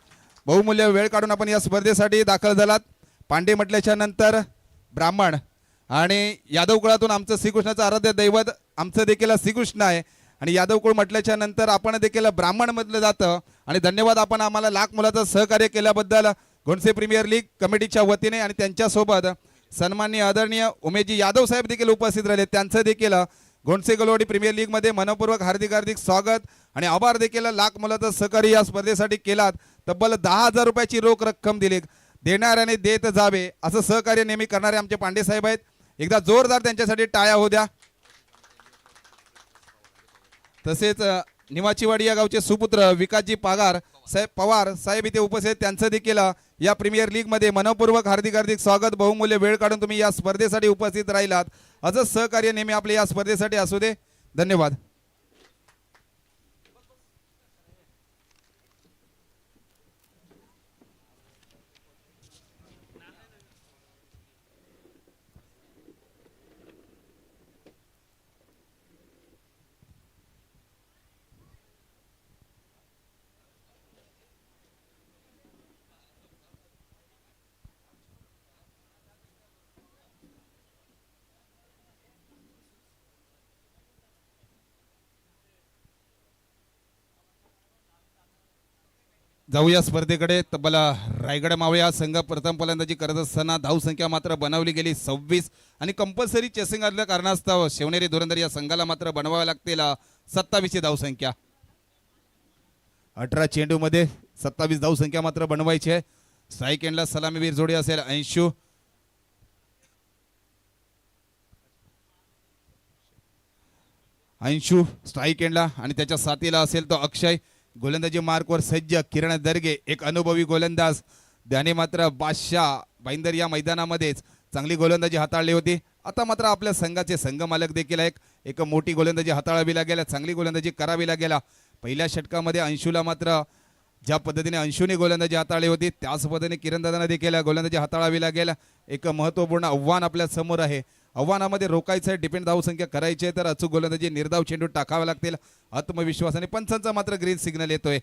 बहुमूल्य वेळ काढून आपण या स्पर्धेसाठी दाखल झालात. पांडे म्हटल्याच्या नंतर ब्राह्मण आणि यादव कुळातून आमचं श्रीकृष्णाचं आराध्य दैवत आमचं देखील श्रीकृष्ण आहे आणि यादव कुळ म्हटल्याच्या नंतर आपण देखील ब्राह्मण म्हटलं जातं. आणि धन्यवाद आपण आम्हाला लाख मुलाचं सहकार्य केल्याबद्दल घोणसे प्रीमियर लीग कमिटीच्या वतीने. आणि त्यांच्यासोबत सन्माननीय आदरणीय उमेशजी यादव साहेब देखील उपस्थित राहिले, त्यांचं देखील घोणसे गलवाडी प्रीमियर लीग मध्ये मनपूर्वक हार्दिक हार्दिक स्वागत आणि आभार. देखील लाख मुलाचं सहकार्य या स्पर्धेसाठी केलात. तब्बल 10,000 रुपयाची रोख रक्कम दिली. देणाऱ्याने देत जावे असं सहकार्य नेहमी करणारे आमचे पांडे साहेब आहेत. एकदा जोरदार त्यांच्यासाठी टाळ्या होऊ द्या. तसेच निवाचीवाडी या गावचे सुपुत्र विकासजी पवार साहेब इथे उपस्थित, त्यांचं देखील या प्रीमियर लीग मध्ये मनपूर्वक हार्दिक हार्दिक स्वागत. बहुमूल्य वेळ काढून तुम्ही या स्पर्धेसाठी उपस्थित राहिलात, असंच सहकार्य नेहमी आपले या स्पर्धेसाठी असू दे. धन्यवाद. जाऊया स्पर्धेकडे. तब्बल रायगड मावळे हा संघ प्रथम फलंदाजी करत असताना धावसंख्या मात्र बनवली गेली 26 आणि कंपल्सरी चेसिंग असल्या कारणास्तव शिवनेरी धुरंधर या संघाला मात्र बनवाव्या लागतील 27 धावसंख्या. 18 चेंडूमध्ये 27 धावसंख्या मात्र बनवायची आहे. स्ट्राईक एंडला सलामीवीर जोडी असेल अंशू स्ट्राईक एंडला आणि त्याच्या साथीला असेल तो अक्षय. गोलंदाजी मार्कवर सज्ज किरण दर्गे, एक अनुभवी गोलंदाज. त्याने मात्र बादशाह बाईंदर या मैदानामध्येच चांगली गोलंदाजी हाताळली होती. आता मात्र आपल्या संघाचे संघमालक देखील एक मोठी गोलंदाजी हाताळावी लागेल, चांगली गोलंदाजी करावी लागेल. पहिल्या षटकामध्ये अंशूला मात्र ज्या पद्धतीने अंशूने गोलंदाजी हाताळली होती त्याच पद्धतीने किरणदादांना देखील गोलंदाजी हाताळावी लागेल. एक महत्त्वपूर्ण आव्हान आपल्या समोर आहे. आव्हानामध्ये रोखायचं आहे, डिपेंड धावसंख्या करायची आहे, तर अचूक गोलंदाजी निर्धाव चेंडू टाकावे लागतील. आत्मविश्वासाने पंचांचा मात्र ग्रीन सिग्नल येतोय.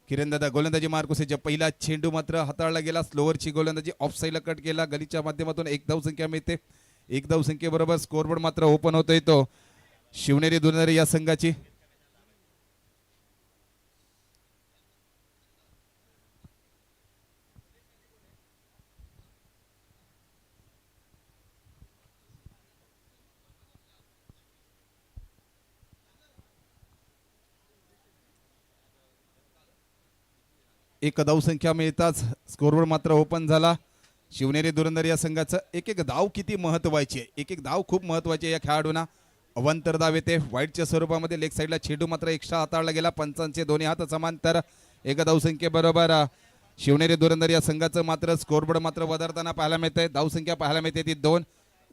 किरणदादा गोलंदाजी मार्कुसेच्या पहिला चेंडू मात्र हाताळला गेला. स्लोअरची गोलंदाजी ऑफ साईडला कट केला. गलीच्या माध्यमातून एक धावसंख्या मिळते. एक धावसंख्येबरोबर स्कोरबोर्ड मात्र ओपन होतोय तो शिवनेरी धुरंधर या संघाची. एक धावसंख्या मिळताच स्कोरबोर्ड मात्र ओपन झाला. शिवनेरी धुरंधर या संघाचं एक एक धाव किती महत्वाची आहे, एक एक धाव खूप महत्वाची आहे या खेळाडूंना. अवंतर धाव येते वाईटच्या स्वरूपामध्ये. लेग साईडला चेंडू मात्र एक्स्ट्रा हाताळला गेला. पंचांचे दोन्ही हात समांतर. एक धावसंख्येबरोबर शिवनेरी धुरंधर या संघाचं मात्र स्कोरबोर्ड मात्र वधारताना पाहायला मिळतंय. धावसंख्या पाहायला मिळते ती 2.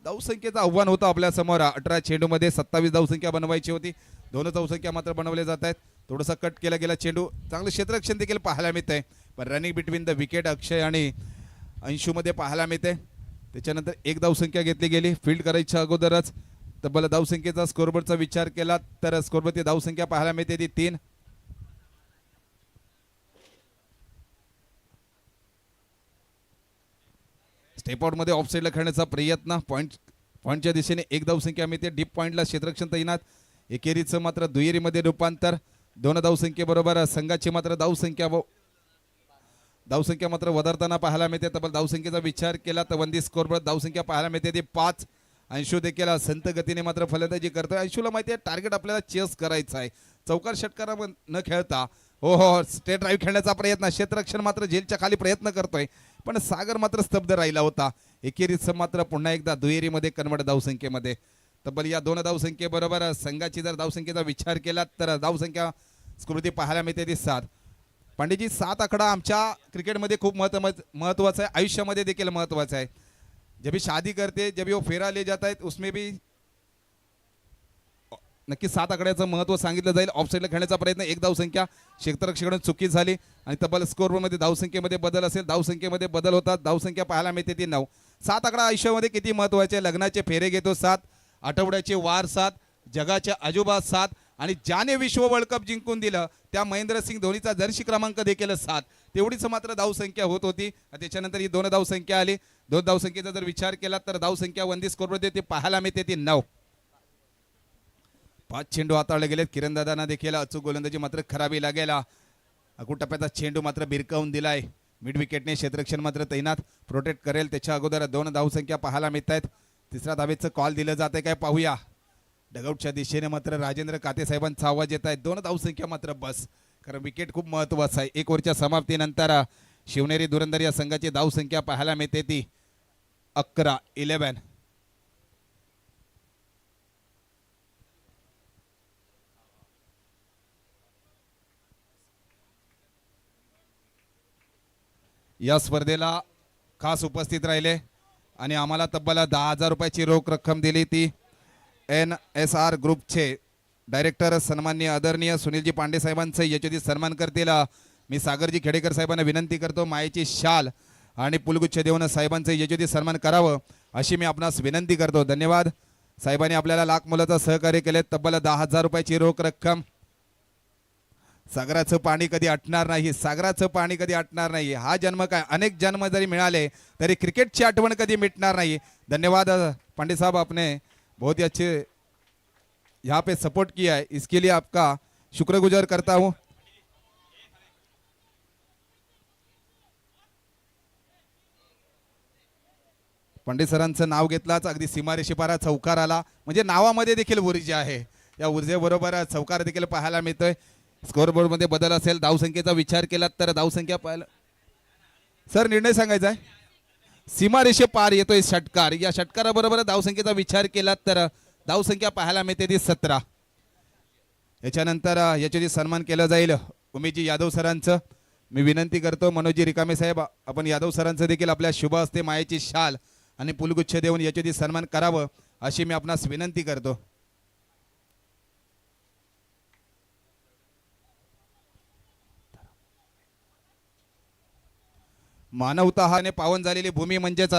धावसंख्येचं आव्हान होतं आपल्या समोर. 18 चेंडूमध्ये 27 धावसंख्या बनवायची होती. 2 धावसंख्या मात्र बनवले जात आहेत. थोडासा कट केला गेला चेंडू. चांगलं क्षेत्ररक्षण देखील पाहायला मिळतंय. पण रनिंग बिटवीन द विकेट अक्षय आणि अंशूमध्ये पाहायला मिळते. त्याच्यानंतर एक धावसंख्या घेतली गेली. फील्ड करायच्या अगोदरच तब्बल धावसंख्येचा स्कोरबोर्डचा विचार केला तर स्कोरबोर्डची धावसंख्या पाहायला मिळते ती 3. स्टेप आउट मध्ये ऑफ साईडला खेळण्याचा प्रयत्न. पॉईंटच्या दिशेने एक धावसंख्या मिळते. डीप पॉईंटला क्षेत्ररक्षण तैनात. एकेरीचं मात्र दुहेरीमध्ये रूपांतर. 2 धावसंख्येबरोबर संघाची मात्र धावसंख्या मात्र वधारताना पाहायला मिळते. तब्बल धावसंख्येचा विचार केला तर वनदी स्कोरबोर्ड धावसंख्या पाहायला मिळते ती 5. अंशू देखील संत गतीने मात्र फलंदाजी करतोय. अंशूला माहिती आहे टार्गेट आपल्याला चेस करायचं आहे. चौकार षटकारा न खेळता हो स्टेट ड्राईव्ह खेळण्याचा प्रयत्न. क्षेत्ररक्षण मात्र झेलच्या खाली प्रयत्न करतोय पण सागर मात्र स्तब्ध राहिला होता. एकेरीचं मात्र पुन्हा एकदा दुहेरीमध्ये कन्वर्ट धावसंख्येमध्ये. तब्बल या 2 धावसंख्येबरोबर संघाची जर धावसंख्येचा विचार केला तर धावसंख्या स्कृती पाहायला मिळते ती 7. पांडेजी 7 आकडा आमच्या क्रिकेटमध्ये खूप महत्वाचा आहे. आयुष्यामध्ये देखील महत्वाचा आहे. जब भी शादी करते जब भी वो फेरा ले जाता है उसमें भी नक्की 7 आकड्याचं महत्व सांगितलं जाईल. ऑफसाईडला खेळण्याचा प्रयत्न. एक धावसंख्या क्षेत्ररक्षण चुकी झाली आणि तब्बल स्कोरमध्ये धावसंख्येमध्ये बदल असेल. धावसंख्येमध्ये बदल होतात. धावसंख्या पाहायला मिळते ती 9. 7 आकडा आयुष्यामध्ये किती महत्वाचे आहे. लग्नाचे फेरे घेतो 7, आठवड्याचे वार 7, जगाच्या आजोबा 7 आणि ज्याने विश्व वर्ल्ड कप जिंकून दिलं त्या महेंद्रसिंग धोनीचा जर्सी क्रमांक देखील 7. तेवढीच मात्र धावसंख्या होत होती. त्याच्यानंतर ही 2 धावसंख्या आली. 2 धावसंख्येचा जर विचार केला तर धावसंख्या वनदी स्कोरमध्ये ती पाहायला मिळते ती 9. 5 चेंडू हाताळले गेलेत. किरणदादांना देखील अचूक गोलंदाजी मात्र खराबी लागेला. अगोदर टप्प्याचा चेंडू मात्र बिरकावून दिलाय. मिड विकेटने क्षेत्ररक्षण मात्र तैनात प्रोटेक्ट करेल. त्याच्या अगोदर 2 धावसंख्या पाहायला मिळत आहेत. 3ऱ्या धावेचं कॉल दिलं जाते काय पाहूया. डगआउटच्या दिशेने मात्र राजेंद्र काते साहेबांचा आवाज येत आहे. 2 धावसंख्या मात्र बस. कारण विकेट खूप महत्वाचं आहे. 1 ओव्हरच्या समाप्तीनंतर शिवनेरी धुरंधर या संघाची धावसंख्या पाहायला मिळते ती 11. या स्पर्धेला खास उपस्थित राहिले आणि आम्हाला तब्बल 10,000 रुपयाची रोख रक्कम दिली. ती NSR ग्रुपचे डायरेक्टर सन्माननीय आदरणीय सुनीलजी पांडे साहेबांचे याच्यावरती सन्मान करतील. मी सागरजी खेडेकर साहेबांना विनंती करतो मायेची शाल आणि पुलगुच्छ देऊन साहेबांचे याच्यावरती सन्मान करावं अशी मी आपणास विनंती करतो. धन्यवाद. साहेबांनी आपल्याला लाख मोलाचं सहकार्य केले. तब्बल 10,000 रुपयाची रोख रक्कम. सागराचं पाणी कधी आटणार नाही. सागराचं पाणी कधी आटणार नाही. हा जन्म काय अनेक जन्म जरी मिळाले तरी क्रिकेटची आठवण कधी मिटणार नाही. धन्यवाद पांडे साहब, आपने बहुत ही अच्छे यहाँ पे सपोर्ट किया है, इसके लिए आपका शुक्रगुजार करता हूँ. पंडित सरांचं नाव घेतलाच अगदी सीमारेषेपारा चौकार आला. म्हणजे नावामध्ये देखील ऊर्जा आहे. या ऊर्जेबरोबर चौकार देखील पाहायला मिळतोय. स्कोरबोर्ड मध्ये बदल असेल. धावसंख्येचा विचार केला तर धावसंख्या पाहायला सर निर्णय सांगायचा आहे. सीमारेषे पार येतोय षटकार. या षटकाराबरोबर धावसंख्येचा विचार केला तर धावसंख्या पाहायला मिळते ती 17. याच्यानंतर याच्याची सन्मान केलं जाईल उमेशजी यादव सरांचं. मी विनंती करतो मनोजी रिकामे साहेब, आपण यादव सरांचं देखील आपल्या शुभ हस्ते मायेची शाल आणि पुलगुच्छ देऊन याच्याची सन्मान करावं अशी मी आपणास विनंती करतो. मानवता हाने पावन झालेली भूमी म्हणजेच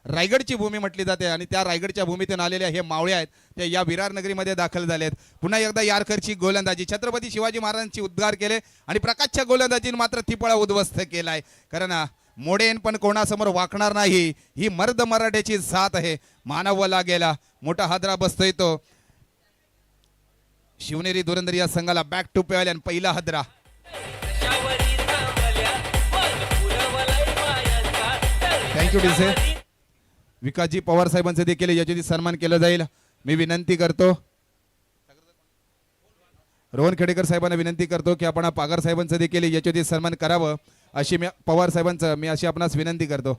रायगडची भूमी म्हटली जाते आणि त्या रायगडच्या भूमीतून आलेल्या हे मावळे आहेत ते या विरार नगरीमध्ये दाखल झालेत. पुन्हा एकदा यारकरची गोलंदाजी. छत्रपती शिवाजी महाराजांची उद्गार केले आणि प्रकाशच्या गोलंदाजीने मात्र थिपळा उद्ध्वस्त केलाय. कारण मोडेन पण कोणासमोर वाकणार नाही ही मर्द मराठ्याची साथ आहे. मानवला गेला मोठा हादरा बसतोय तो शिवनेरी धुरंधर या संघाला. बॅक टू पॅव्हलियन पहिला हादरा. थँक्यू डीसे. विकासजी पवार साहेबांचे देखील याची सन्मान केलं जाईल. मी विनंती करतो रोहन खेडेकर साहेबांना विनंती करतो की आपण पागार साहेबांचं देखील याची सन्मान करावं अशी मी पवार साहेबांचं मी अशी आपणास विनंती करतो.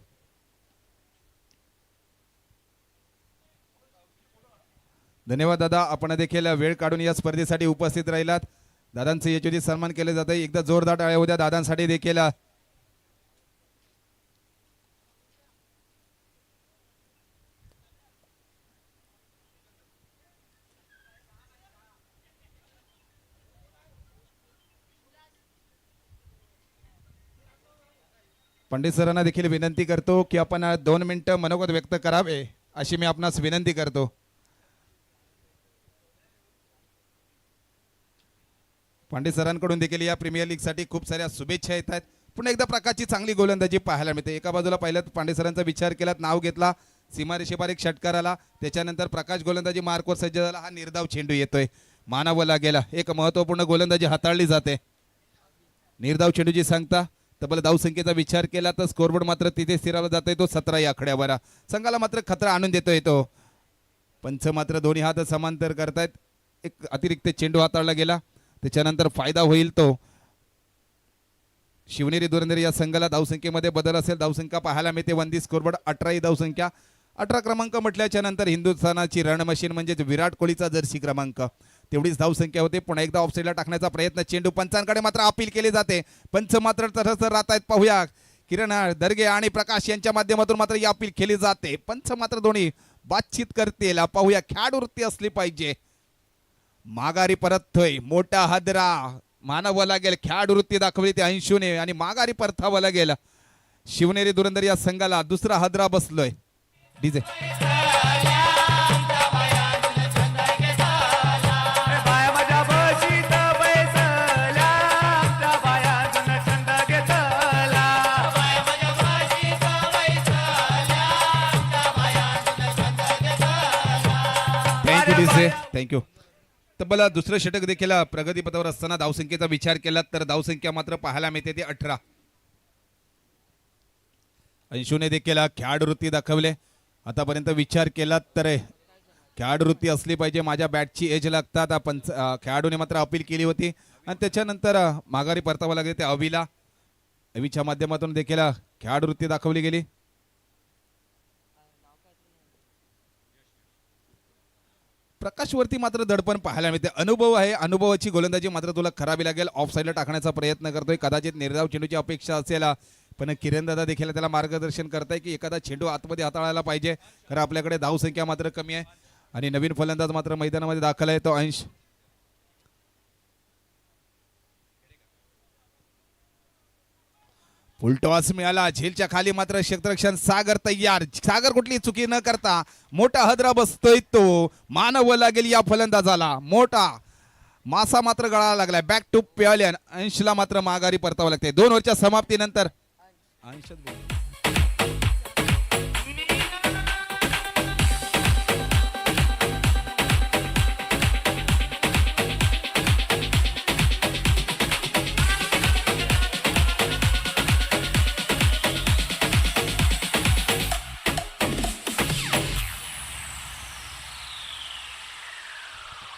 धन्यवाद दादा, आपण देखील वेळ काढून या स्पर्धेसाठी उपस्थित राहिलात. दादांचे यशोचित सन्मान केले जाते. एकदा जोरदार टाळ्या होत्या दादांसाठी देखील. पंडित सरांना देखील विनंती करतो की आपण 2 मिनिटं मनोगत व्यक्त करावे अशी मी आपणास विनंती करतो. पंडित सरांकडून देखील या प्रीमियर लीग साठी खूप साऱ्या शुभेच्छा येत आहेत. पुन्हा एकदा प्रकारची चांगली गोलंदाजी पाहायला मिळते. एका बाजूला पहिल्यात पांडे सरांचा विचार केला, नाव घेतला, सीमारेषेपार एक षटकार आला, त्याच्यानंतर प्रकाश गोलंदाजी मार्कवर सज्ज झाला. हा निर्धाव चेंडू येतोय, मानावला गेला. एक महत्वपूर्ण गोलंदाजी हाताळली जाते. निर्धाव चेंडूची सांगता तब्बल धावसंख्येचा विचार केला तर स्कोरबोर्ड मात्र तिथे स्थिरावला जातोय. तो 17 या आकड्यावर. संघाला मात्र खतरा आणून देतोय तो. पंच मात्र दोन्ही हात समांतर करतायत. एक अतिरिक्त चेंडू हाताळला गेला, त्याच्यानंतर फायदा होईल तो शिवनेरी दुरंदर या संघाला. धावसंख्येमध्ये बदल असेल. धावसंख्या पाहायला मिळते वंदी स्कोरबोर्ड 18 ही धावसंख्या. 18 क्रमांक म्हटल्याच्या नंतर हिंदुस्थानाची रण मशीन म्हणजेच विराट कोहलीचा जर्सी क्रमांक तेवढीच धावसंख्या होते. पुन्हा एकदा ऑफसाईडला टाकण्याचा प्रयत्न. चेंडू पंचांकडे मात्र अपील केले जाते. पंच मात्र तरस राहत आहेत. पाहूया किरण दर्गे आणि प्रकाश यांच्या माध्यमातून मात्र ही अपील केली जाते. पंच मात्र दोन्ही बातचीत करतील. पाहूया, खेळाडूवृत्ती असली पाहिजे. माघारी परततोय मोठा हादरा, मानावं लागेल. खेळाडूवृत्ती दाखवली ते अंशूने आणि माघारी परतावं लागेल. शिवनेरी दुरंदर या संघाला दुसरा हादरा बसलोय. डीजे बाया माझ्या बशीत बैसल्या, आमच्या बायातून छंद घेतला. Thank you DJ, thank you. तब्बल दुसरं षटक देखील प्रगतीपथावर असताना धावसंख्येचा विचार केला तर धावसंख्या मात्र पाहायला मिळते ती 18. अंशूने देखील खेळाडूवृत्ती दाखवले. आतापर्यंत विचार केला तर खेळाडूवृत्ती असली पाहिजे. माझ्या बॅटची एज लागतात. आपण खेळाडूने मात्र अपील केली होती आणि त्याच्यानंतर माघारी परतावं लागले ते अवीला. अवीच्या माध्यमातून देखील खेळाडूवृत्ती दाखवली गेली. प्रकाशवरती मात्र दडपण पाहायला मिळते. अनुभव आहे, अनुभवाची गोलंदाजी मात्र तुला करावी लागेल. ऑफ साईडला टाकण्याचा प्रयत्न करतोय. कदाचित निर्धाव चेंडूची अपेक्षा असेल, पण किरण दादा देखील त्याला मार्गदर्शन करताय की एखादा चेंडू आतमध्ये हाताळायला पाहिजे, कारण आपल्याकडे धावसंख्या मात्र कमी आहे आणि नवीन फलंदाज मात्र मैदानामध्ये दाखल आहे तो अंश. फुलटॉस मिळाला. झेलच्या खाली मात्र क्षेत्ररक्षण सागर तयार. सागर कुठली चुकी न करता मोठा हदरा बसतोय तो. मानव लागेल या फलंदाजाला. मोठा मासा मात्र गळायला लागलाय. Back to प्यालन. अंशला मात्र माघारी परतावं लागते. 2 ओव्हरच्या समाप्तीनंतर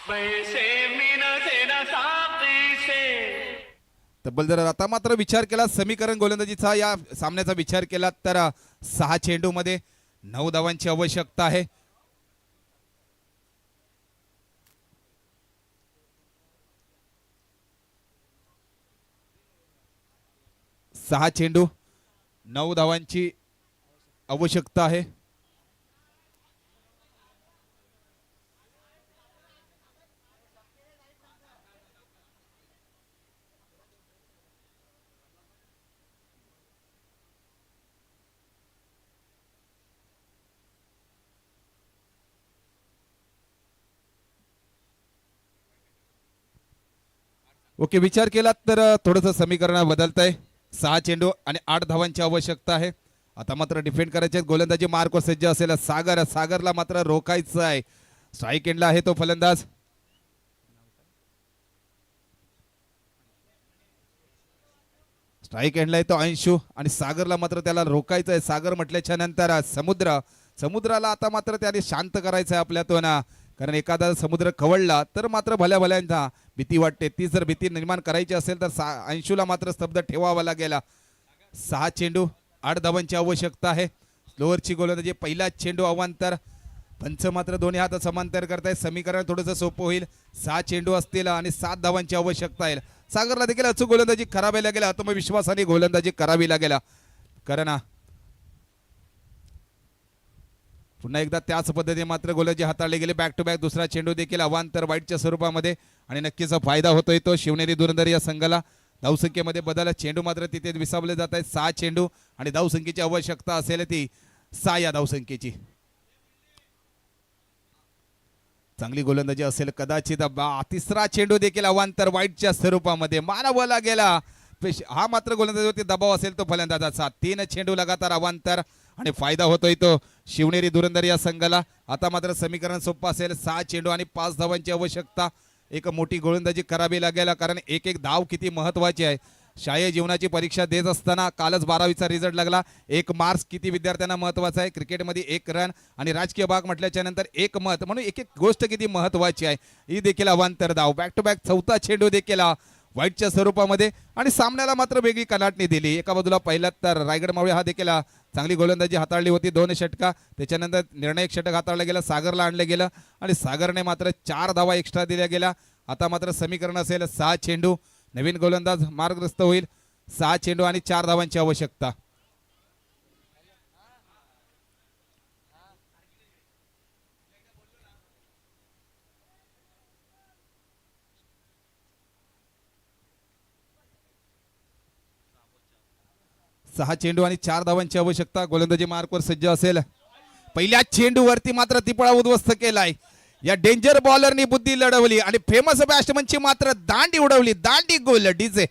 पैसे मीन सेना साथीसे. तब्बल जर आता मात्र विचार केला समीकरण गोलंदाजीचा या सामन्याचा विचार केला तर 6 चेंडू मध्ये 9 धावांची आवश्यकता आहे. सहा चेंडू 9 धावांची आवश्यकता आहे. ओके, विचार केला तर थोडंसं समीकरण बदलत आहे. 6 चेंडू आणि 8 धावांची आवश्यकता आहे. आता मात्र डिफेंड करायचे. गोलंदाजी मार्को सज्ज असेल. सागरला मात्र रोखायचं आहे. स्ट्राईक एंडला आहे तो फलंदाज. स्ट्राईक एंडला आहे तो अंशू आणि सागरला मात्र त्याला रोखायचं आहे. सागर म्हटल्याच्या नंतर समुद्राला आता मात्र त्याने शांत करायचं आहे आपल्यातून, कारण एखादा समुद्र खवळला तर मात्र भल्या भल्यांना भीती वाटते. ती जर भीती निर्माण करायची असेल तर अंशूला मात्र स्तब्ध ठेवावा लागेल. 6 चेंडू 8 धावांची आवश्यकता आहे. लोअरची गोलंदाजी पहिला चेंडू अवांतर, पंच मात्र दोन्ही हात समांतर करतायत. समीकरण थोडंसं सोपं होईल. 6 चेंडू असतील आणि 7 धावांची आवश्यकता आहे. सागरला देखील अचूक गोलंदाजी करावी लागेल, आत्मविश्वासाने गोलंदाजी करावी लागेल. कारण पुन्हा एकदा त्याच पद्धतीने मात्र गोलंदाजी हाताळले गेले. बॅक टू बॅक दुसरा चेंडू देखील अवांतर वाईटच्या स्वरूपामध्ये आणि नक्कीच फायदा होतोय तो शिवनेरी धुरंधर या संघाला. धावसंख्येमध्ये बदल, चेंडू मात्र तिथे विसावले जात आहेत. 6 चेंडू आणि धावसंख्येची आवश्यकता असेल ती 6 या धावसंख्येची. चांगली गोलंदाजी असेल कदाचित. तिसरा चेंडू देखील अवांतर वाईटच्या स्वरूपामध्ये मानवला गेला. हा मात्र गोलंदाजीवरती दबाव असेल तो फलंदाजाचा. 3 चेंडू लगातार अवांतर आणि फायदा होतोय तो शिवनेरी धुरंधर या संघाला. आता मात्र समीकरण सोपं असेल. 6 चेंडू आणि 5 धावांची आवश्यकता. एक मोठी गोलंदाजी करावी लागेल, कारण एक एक धाव किती महत्वाची आहे. शालेय जीवनाची परीक्षा देत असताना कालच 12वीचा रिझल्ट लागला. 1 मार्क्स किती विद्यार्थ्यांना महत्वाचा आहे. क्रिकेटमध्ये 1 रन आणि राजकीय भाग म्हटल्याच्या नंतर 1 मत, म्हणून एक एक गोष्ट किती महत्वाची आहे. ही देखील अवांतर धाव. बॅक टू बॅक चौथा चेंडू देखील वाईटच्या स्वरूपामध्ये आणि सामन्याला मात्र वेगळी कलाटणी दिली. एका बाजूला पहिला तर रायगड मावळे हा देखील चांगली गोलंदाजी हाताळली होती. 2 षटका, त्याच्यानंतर निर्णायक षटक हाताळलं गेलं, सागरला आणलं गेलं आणि सागरने मात्र 4 धावा एक्स्ट्रा दिल्या गेल्या. आता मात्र समीकरण असेल 6 चेंडू, नवीन गोलंदाज मार्गग्रस्त होईल. 6 चेंडू आणि 4 धावांची आवश्यकता. सहा चेंडू आणि 4 धावांची आवश्यकता. गोलंदाजी मार्कवर सज्ज असेल. पहिल्या चेंडूवरती मात्र तिपळा उद्ध्वस्त केलाय. या डेंजर बॉलरनी बुद्धी लढवली आणि फेमस बॅट्समनची मात्र दांडी उडवली. दांडी गोल डीजे.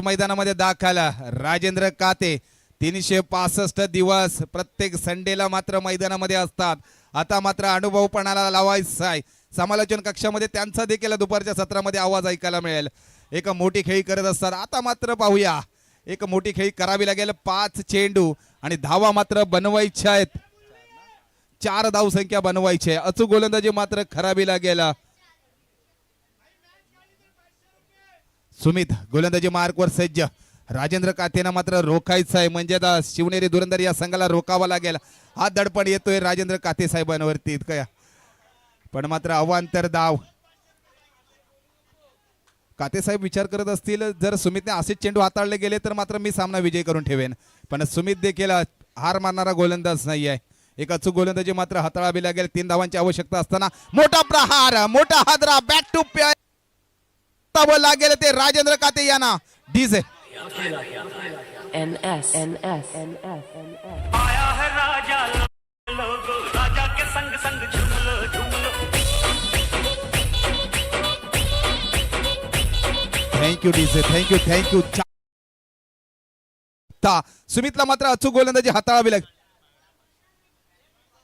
मैदानामध्ये दाखल राजेंद्र काते. 365 दिवस प्रत्येक संडेला मात्र मैदानामध्ये असतात. आता मात्र अनुभवपणाला लावायचा आहे. समालोचन कक्षामध्ये त्यांचा देखील दुपारच्या सत्रामध्ये आवाज ऐकायला मिळेल. एक मोठी खेळी करत असतात. आता मात्र पाहूया, एक मोठी खेळी करावी लागेल. 5 चेंडू आणि धावा मात्र बनवायच्या आहेत. 4 धावसंख्या बनवायची आहे. अचूक गोलंदाजी मात्र करावी लागेल. सुमित गोलंदाजी मार्कवर सज्ज. राजेंद्र कातेना मात्र रोखायचं आहे, म्हणजे आता शिवनेरी धुरंधर या संघाला रोखावा लागेल. हा दडपण येतोय राजेंद्र काते साहेबांवरती इतकं, पण मात्र अवांतर धाव. काते साहेब विचार करत असतील, जर सुमितने असे चेंडू हाताळले गेले तर मात्र मी सामना विजय करून ठेवेन. पण सुमित देखील हार मारणारा गोलंदाज नाही आहे. एक अचूक गोलंदाजी मात्र हाताळावी लागेल. 3 धावांची आवश्यकता असताना मोठा प्रहार, मोठा हादरा, बॅक टू बॅक लागेल ते राजेंद्र काते यांना. डीजे NS आया है राजा लोगो, राजा के संग संग zoom low zoom low. Thank you DJ, thank you. सुमितला मात्र अचूक गोलंदाजी हाताळावी लागेल.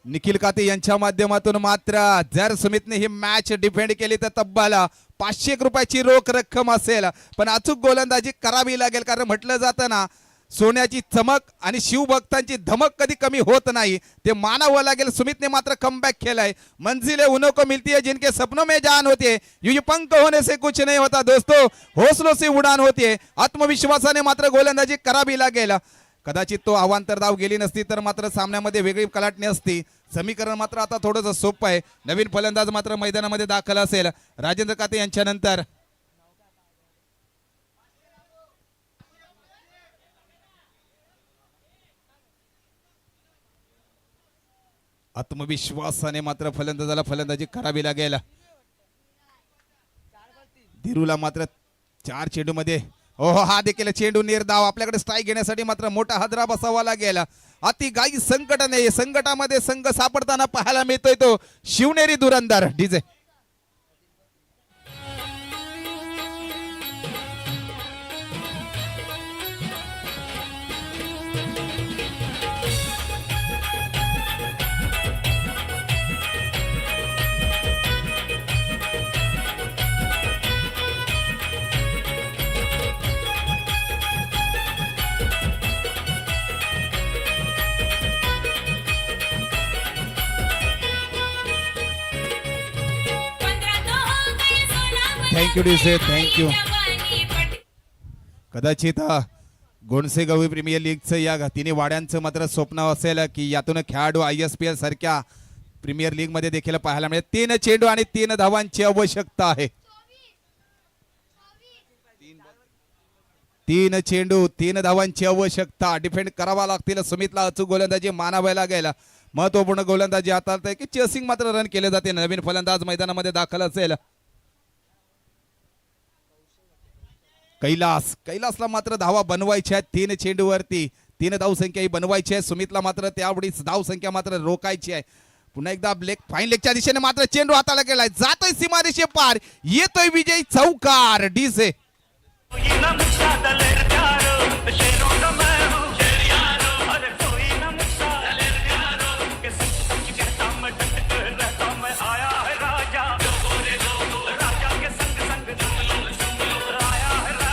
निखिल काते यांच्या माध्यमातून मात्र जर सुमितने ही मॅच डिफेंड केली तर तब्बल 500 रुपयाची रोख रक्कम असेल. पण अचूक गोलंदाजी करावी लागेल, कारण म्हटलं जातं ना, सोन्याची चमक आणि शिवभक्तांची धमक कधी कमी होत नाही. ते मानावं लागेल. सुमितने मात्र कमबॅक केलाय. मंजिले उन्हों को मिलती है जिनके सपनों में जान होती है, ये पंख होने से कुछ नहीं होता दोस्तों, हौसलों से उडान होती है. आत्मविश्वासाने मात्र गोलंदाजी करावी लागेल. कदाचित तो अवांतर धाव गेली नसती तर मात्र सामन्यामध्ये वेगळी कलाटणी असती. समीकरण मात्र आता थोडंसं सोपं आहे. नवीन फलंदाज मात्र मैदानामध्ये दाखल असेल राजेंद्र काते यांच्या नंतर. आत्मविश्वासाने मात्र फलंदाजाला फलंदाजी करावी लागेल. धीरूला मात्र 4 चेंडू मध्ये हा देखील चेंडू निर्धाव. आपल्याकडे स्ट्राईक घेण्यासाठी मात्र मोठा हादरा बसावा लागेल. अति गाई संकट नाही, संकटामध्ये संघ सापडताना पाहायला मिळतोय तो Shivneri Dhurandhar. DJ thank you DJ thank you. कदाचित गोंडसे गवळी प्रीमियर लीगचं या तिन्ही वाड्यांचं मात्र स्वप्न असेल की यातून खेळाडू ISPL सारख्या प्रीमियर लीग मध्ये देखील पाहायला मिळेल. 3 चेंडू आणि 3 धावांची आवश्यकता आहे. 3 चेंडू 3 धावांची आवश्यकता. डिफेंड करावा लागतील सुमितला. अचूक गोलंदाजी मानावी लागेल. महत्वपूर्ण गोलंदाजी आता की चेसिंग मात्र रन केले जाते. नवीन फलंदाज मैदानामध्ये दाखल असेल. कैलासला मात्र धावा बनवायच्या आहेत 3 चेंडूवरती. 3 धावसंख्या ही बनवायची आहे. सुमितला मात्र त्यावेळीच धावसंख्या मात्र रोखायची आहे. पुन्हा एकदा फाईन लेगच्या दिशेने मात्र चेंडू हाताला गेलाय. जातोय सीमारेषे पार. येतोय विजय चौकार. DJ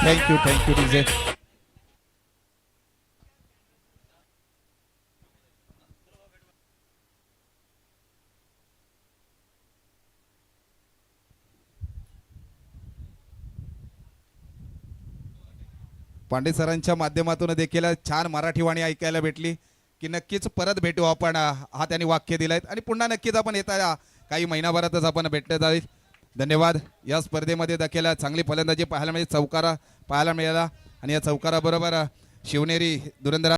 thank you DJ. पांडे सरांच्या माध्यमातून देखील छान मराठी वाणी ऐकायला भेटली की नक्कीच परत भेटू आपण. हा त्यांनी वाक्य दिलंय आणि पुन्हा नक्कीच आपण येत्या काही महिनाभरातच आपण भेटले जाईल. धन्यवाद. या स्पर्धेमध्ये देखील चांगली फलंदाजी पाहायला मिळाली. चौकारा पाहायला मिळाला आणि या चौकाराबरोबर शिवनेरी धुरंधर